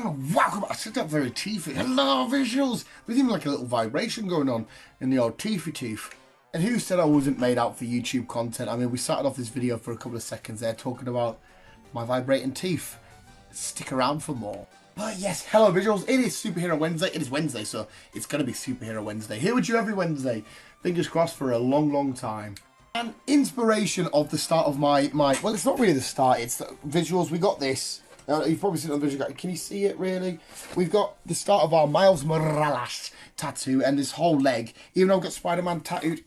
And welcome, I said that very teethy. Hello, visuals. There's even like a little vibration going on in the old teethy teeth. And who said I wasn't made out for YouTube content? I mean, we started off this video for a couple of seconds there talking about my vibrating teeth. Stick around for more. But yes, hello visuals. It is Superhero Wednesday. It is Wednesday, so it's going to be Superhero Wednesday. Here with you every Wednesday. Fingers crossed for a long, long time. And inspiration of the start of my well, it's not really the start. It's the visuals. We got this. You've probably seen it on the visual. Can you see it really? We've got the start of our Miles Morales tattoo and this whole leg. Even though I've got Spider-Man tattooed,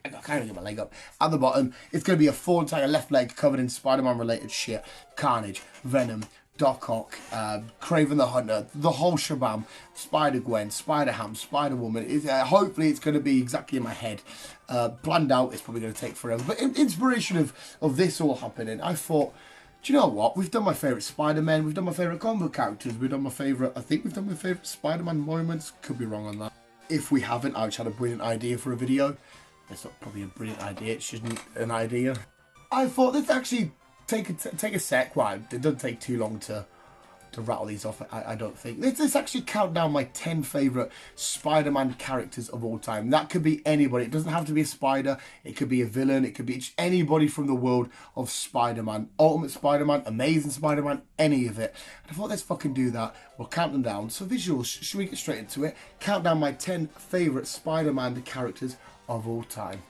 I can't even get my leg up. At the bottom, it's going to be a full entire left leg covered in Spider-Man related shit. Carnage, Venom, Doc Ock, Kraven the Hunter, the whole shabam, Spider-Gwen, Spider-Ham, Spider-Woman. Hopefully it's going to be exactly in my head. Planned out, it's probably going to take forever. But in inspiration of this all happening, I thought, do you know what? We've done my favourite Spider-Man, we've done my favourite comic book characters, we've done my favourite, I think we've done my favourite Spider-Man moments. Could be wrong on that. If we haven't, I just had a brilliant idea for a video. It's not probably a brilliant idea, it's just an idea. I thought, let's actually take a sec. Well, it doesn't take too long to rattle these off, I don't think. Let's actually count down my 10 favourite Spider-Man characters of all time. That could be anybody. It doesn't have to be a spider. It could be a villain. It could be just anybody from the world of Spider-Man. Ultimate Spider-Man, Amazing Spider-Man, any of it. And I thought, let's fucking do that. We'll count them down. So visuals, should we get straight into it? Count down my 10 favourite Spider-Man characters of all time.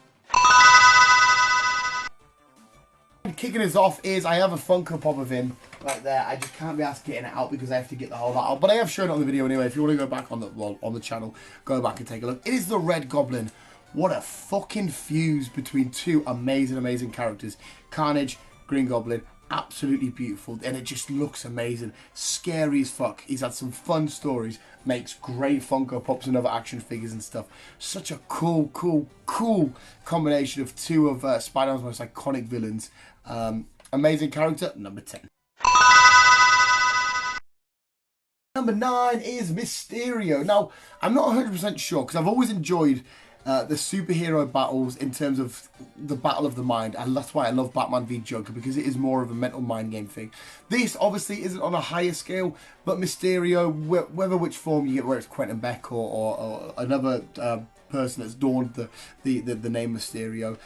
Kicking us off is I have a Funko Pop of him right there. I just can't be asked getting it out because I have to get the whole lot out. But I have shown it on the video anyway. If you want to go back on the channel, go back and take a look. It is the Red Goblin. What a fucking fuse between two amazing characters. Carnage, Green Goblin. Absolutely beautiful, and it just looks amazing. Scary as fuck. He's had some fun stories, makes great Funko Pops and other action figures and stuff. Such a cool combination of two of Spider-Man's most iconic villains. Amazing character, number 10. Number 9 is Mysterio. Now, I'm not 100% sure because I've always enjoyed the superhero battles in terms of the battle of the mind, and that's why I love Batman v Joker, because it is more of a mental mind game thing. This obviously isn't on a higher scale, but Mysterio, whether which form you get, whether it's Quentin Beck or another person that's donned the name Mysterio,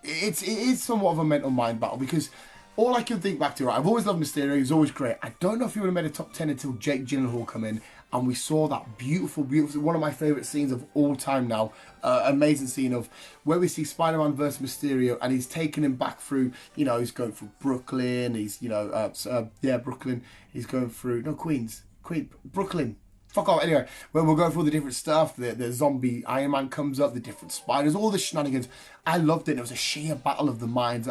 it is somewhat of a mental mind battle, because all I can think back to, right, I've always loved Mysterio, he's always great. I don't know if he would have made a top 10 until Jake Gyllenhaal come in, and we saw that beautiful, one of my favourite scenes of all time now, amazing scene of where we see Spider-Man versus Mysterio, and he's taking him back through, you know, he's going through Brooklyn, he's, you know, Brooklyn, he's going through, no, Brooklyn. Fuck off. Anyway, when we're going through all the different stuff, the zombie Iron Man comes up, the different spiders, all the shenanigans. I loved it. It was a sheer battle of the minds.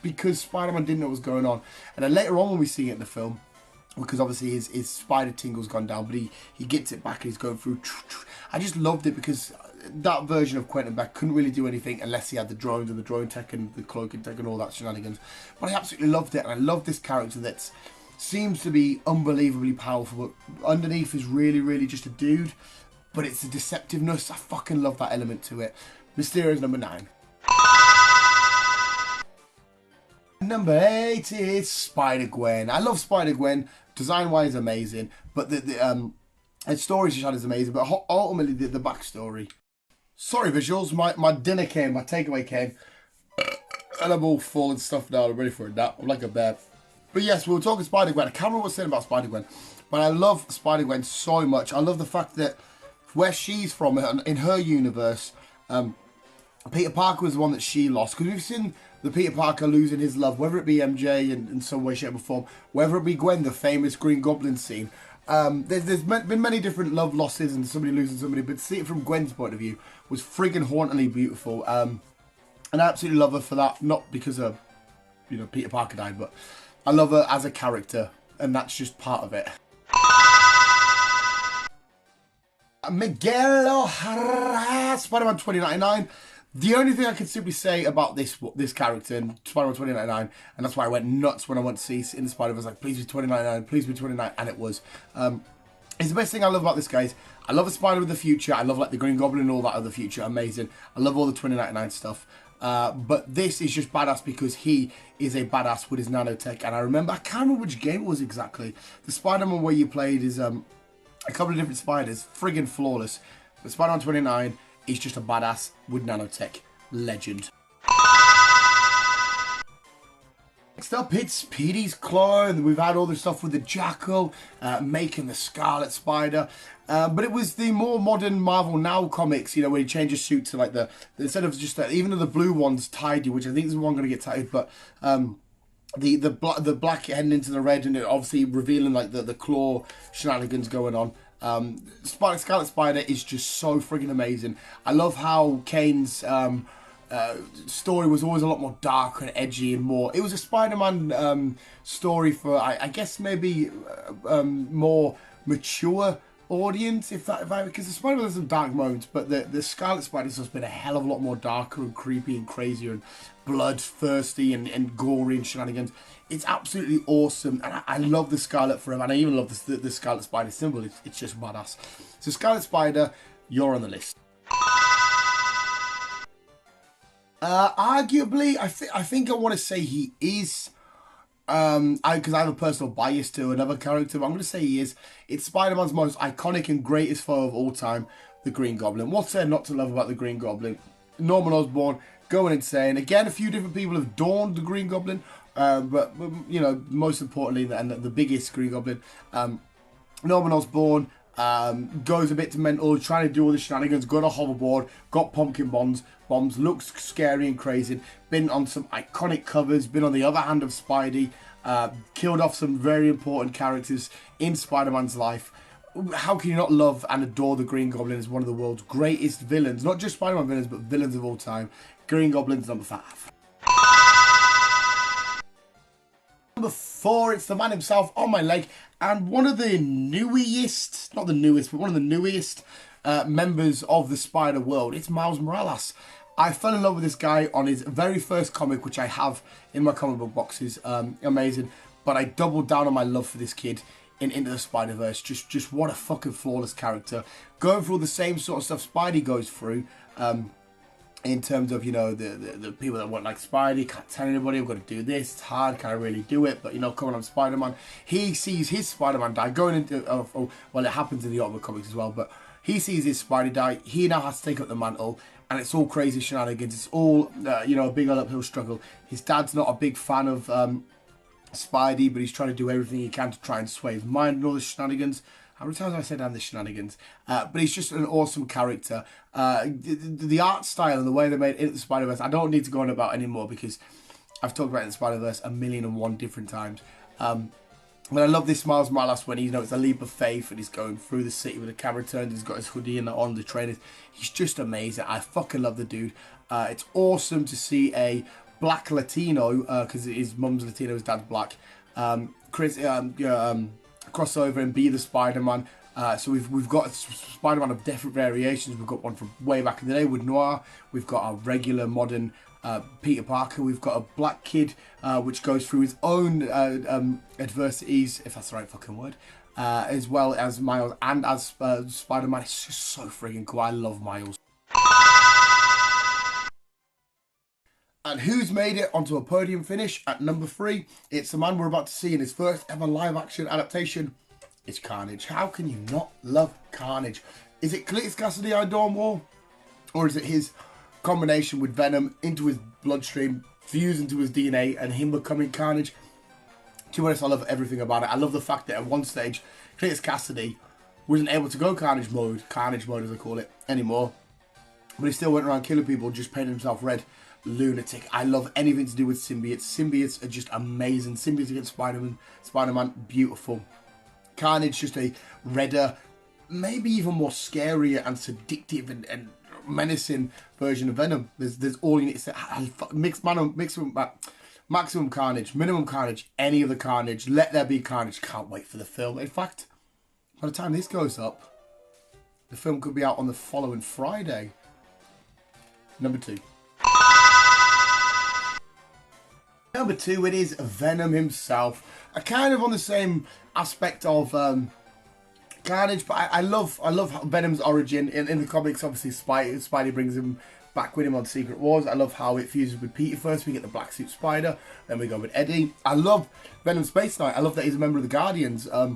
Because Spider-Man didn't know what was going on. And then later on when we see it in the film, because obviously his spider tingle's gone down, but he gets it back and he's going through. I just loved it because that version of Quentin Beck couldn't really do anything unless he had the drones and the drone tech and the cloaking tech and all that shenanigans. But I absolutely loved it, and I love this character that seems to be unbelievably powerful, but underneath is really just a dude. But it's the deceptiveness. I fucking love that element to it. Mysterio's number 9. Number 8 is Spider-Gwen. I love Spider-Gwen. Design-wise, amazing. But the story she's had is amazing. But ultimately, the backstory. Sorry, visuals. My dinner came. My takeaway came. And I'm all full and stuff now. I'm ready for a nap. I'm like a bear. But yes, we were talking Spider-Gwen. I can't remember what I was saying about Spider-Gwen. But I love Spider-Gwen so much. I love the fact that where she's from, in her universe, Peter Parker was the one that she lost. Because we've seen the Peter Parker losing his love, whether it be MJ in some way, shape or form, whether it be Gwen, the famous Green Goblin scene. There's been many different love losses and somebody losing somebody, but to see it from Gwen's point of view was friggin' hauntingly beautiful. And I absolutely love her for that, not because of, you know, Peter Parker died, but I love her as a character, and that's just part of it. Miguel O'Hara, Spider-Man 2099. The only thing I can simply say about this character in Spider-Man 2099, and that's why I went nuts when I went to see in the Spider-Verse, like, please be 2099, please be 2099, and it was. It's the best thing I love about this, guys. I love the Spider of the future. I love like the Green Goblin and all that of the future. Amazing. I love all the 2099 stuff. But this is just badass because he is a badass with his nanotech. And I remember, I can't remember which game it was exactly. The Spider-Man where you played is a couple of different spiders, friggin' flawless. But Spider-Man 29 is just a badass with nanotech. Legend. Next up, it's Speedy's clone. We've had all this stuff with the Jackal, making the Scarlet Spider. But it was the more modern Marvel Now comics, you know, where he changes suit to like instead of just, even though the blue one's tidy, which I think is the one going to get tied, but the black heading into the red, and it obviously revealing like the claw shenanigans going on. Scarlet Spider is just so friggin' amazing. I love how Kane's story was always a lot more dark and edgy and more. It was a Spider-Man story for I guess maybe more mature audience, because the Spider-Man has some dark moments, but the Scarlet Spider's just been a hell of a lot more darker and creepy and crazier and bloodthirsty and gory and shenanigans. It's absolutely awesome, and I love the Scarlet Forever, and I even love the Scarlet Spider symbol. It's just badass. So Scarlet Spider, you're on the list. Arguably, I think I want to say he is, because I have a personal bias to another character, but I'm going to say he is. It's Spider-Man's most iconic and greatest foe of all time, the Green Goblin. What's there not to love about the Green Goblin? Norman Osborn going insane. Again, a few different people have dawned the Green Goblin, but you know, most importantly, and the biggest Green Goblin, Norman Osborn. Goes a bit to mental, trying to do all the shenanigans, got a hoverboard, got pumpkin bombs, looks scary and crazy, been on some iconic covers, been on the other hand of Spidey, killed off some very important characters in Spider-Man's life. How can you not love and adore the Green Goblin as one of the world's greatest villains? Not just Spider-Man villains, but villains of all time. Green Goblin's number 5. Number 4, it's the man himself on my leg, and one of the newest, not the newest, but one of the newest members of the Spider world. It's Miles Morales. I fell in love with this guy on his very first comic, which I have in my comic book boxes. Amazing. But I doubled down on my love for this kid in Into the Spider-Verse. Just what a fucking flawless character. Going through all the same sort of stuff Spidey goes through. In terms of, you know, the people that want like Spidey, can't tell anybody, I've got to do this, it's hard, can I really do it? But, you know, coming on Spider-Man, he sees his Spider-Man die, going into, well, it happens in the Ultimate Comics as well, but he sees his Spidey die, he now has to take up the mantle, and it's all crazy shenanigans, it's all, you know, a big uphill struggle. His dad's not a big fan of Spidey, but he's trying to do everything he can to try and sway his mind and all the shenanigans. How many times have I said damn the shenanigans? But he's just an awesome character. The art style and the way they made Into the Spider-Verse, I don't need to go on about anymore because I've talked about Into the Spider-Verse 1,000,001 different times. But I love this Miles Morales when you know it's a leap of faith and he's going through the city with the camera turned. He's got his hoodie and on the trainers. He's just amazing. I fucking love the dude. It's awesome to see a black Latino because his mum's Latino, his dad's black. Crossover and be the Spider-Man. So we've got Spider-Man of different variations. We've got one from way back in the day with Noir. We've got a regular modern Peter Parker. We've got a black kid which goes through his own adversities, if that's the right fucking word, as well as Miles and as Spider-Man. It's just so freaking cool. I love Miles. And who's made it onto a podium finish at number 3? It's the man we're about to see in his first ever live-action adaptation. It's Carnage. How can you not love Carnage? Is it Cletus Cassidy I Dawn War? Or is it his combination with Venom into his bloodstream, fused into his DNA, and him becoming Carnage? To be honest, I love everything about it. I love the fact that at one stage, Cletus Cassidy wasn't able to go Carnage mode as I call it, anymore. But he still went around killing people, just painting himself red. Lunatic. I love anything to do with symbiotes. Symbiotes are just amazing. Symbiotes against Spider-Man, beautiful. Carnage, just a redder, maybe even more scarier and seductive and menacing version of Venom. There's all you need to say. Maximum Carnage, minimum Carnage, any of the Carnage. Let there be Carnage. Can't wait for the film. In fact, by the time this goes up, the film could be out on the following Friday. Number 2. Number 2, it is Venom himself. Kind of on the same aspect of Carnage, but I love Venom's origin in the comics. Obviously, Spidey brings him back with him on Secret Wars. I love how it fuses with Peter first. We get the Black Suit Spider, then we go with Eddie. I love Venom Space Knight. I love that he's a member of the Guardians. I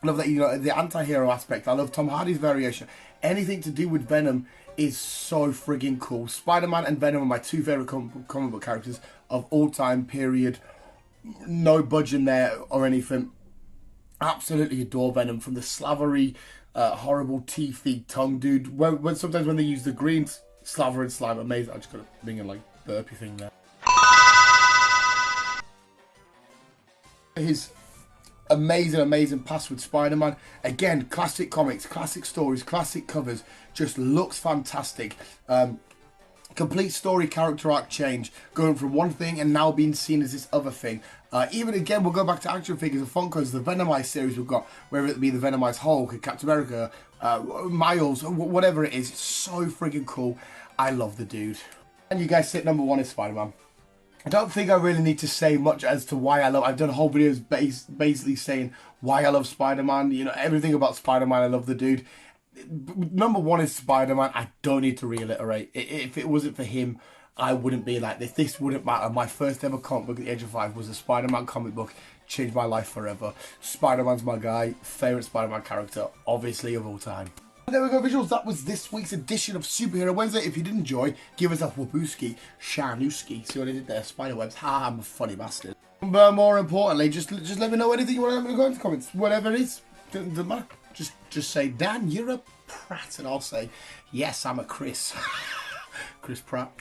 love that, you know, the anti-hero aspect. I love Tom Hardy's variation. Anything to do with Venom is so friggin' cool. Spider-Man and Venom are my two favourite comic book characters of all time, period. No budging there or anything. Absolutely adore Venom, from the slavery, horrible teethy tongue dude. When sometimes when they use the green slaver and slime, amazing. I just got to bring in like burpee thing there. His amazing past with Spider-Man. Again, classic comics, classic stories, classic covers. Just looks fantastic. Complete story, character arc change, going from one thing and now being seen as this other thing. Even again, we'll go back to action figures and Funkos, the Venomized series we've got, whether it be the Venomized Hulk, Captain America, Miles, whatever it is. It's so friggin' cool. I love the dude. And you guys sit number one is Spider-Man. I don't think I really need to say much as to why I love. I've done whole videos basically saying why I love Spider-Man. You know, everything about Spider-Man. I love the dude. Number one is Spider-Man. I don't need to reiterate. If it wasn't for him, I wouldn't be like this. This wouldn't matter. My first ever comic book at the age of 5 was a Spider-Man comic book. Changed my life forever. Spider-Man's my guy. Favorite Spider-Man character, obviously, of all time. There we go, visuals. That was this week's edition of Superhero Wednesday. If you did enjoy, give us a whoopooski, shanuski. See what I did there? Spiderwebs. Ha, I'm a funny bastard. But more importantly, just let me know anything you want to go in the comments. Whatever it is, doesn't matter. Just say, Dan, you're a Pratt, and I'll say, yes, I'm a Chris. Chris Pratt.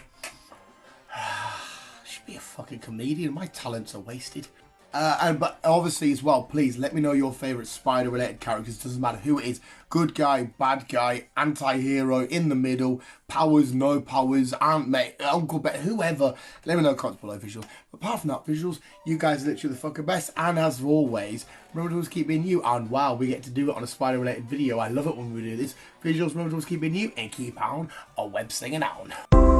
Should be a fucking comedian. My talents are wasted. But obviously as well, please let me know your favourite Spider-related characters. Doesn't matter who it is. Good guy, bad guy, anti-hero, in the middle, powers, no powers, Aunt May, Uncle Bet, whoever. Let me know in the comments below, visuals. But apart from that, visuals, you guys are literally the fucking best. And as always, remember to always keep being you. And wow, we get to do it on a Spider-related video. I love it when we do this. Visuals, remember to always keep being you and keep on a web singing on.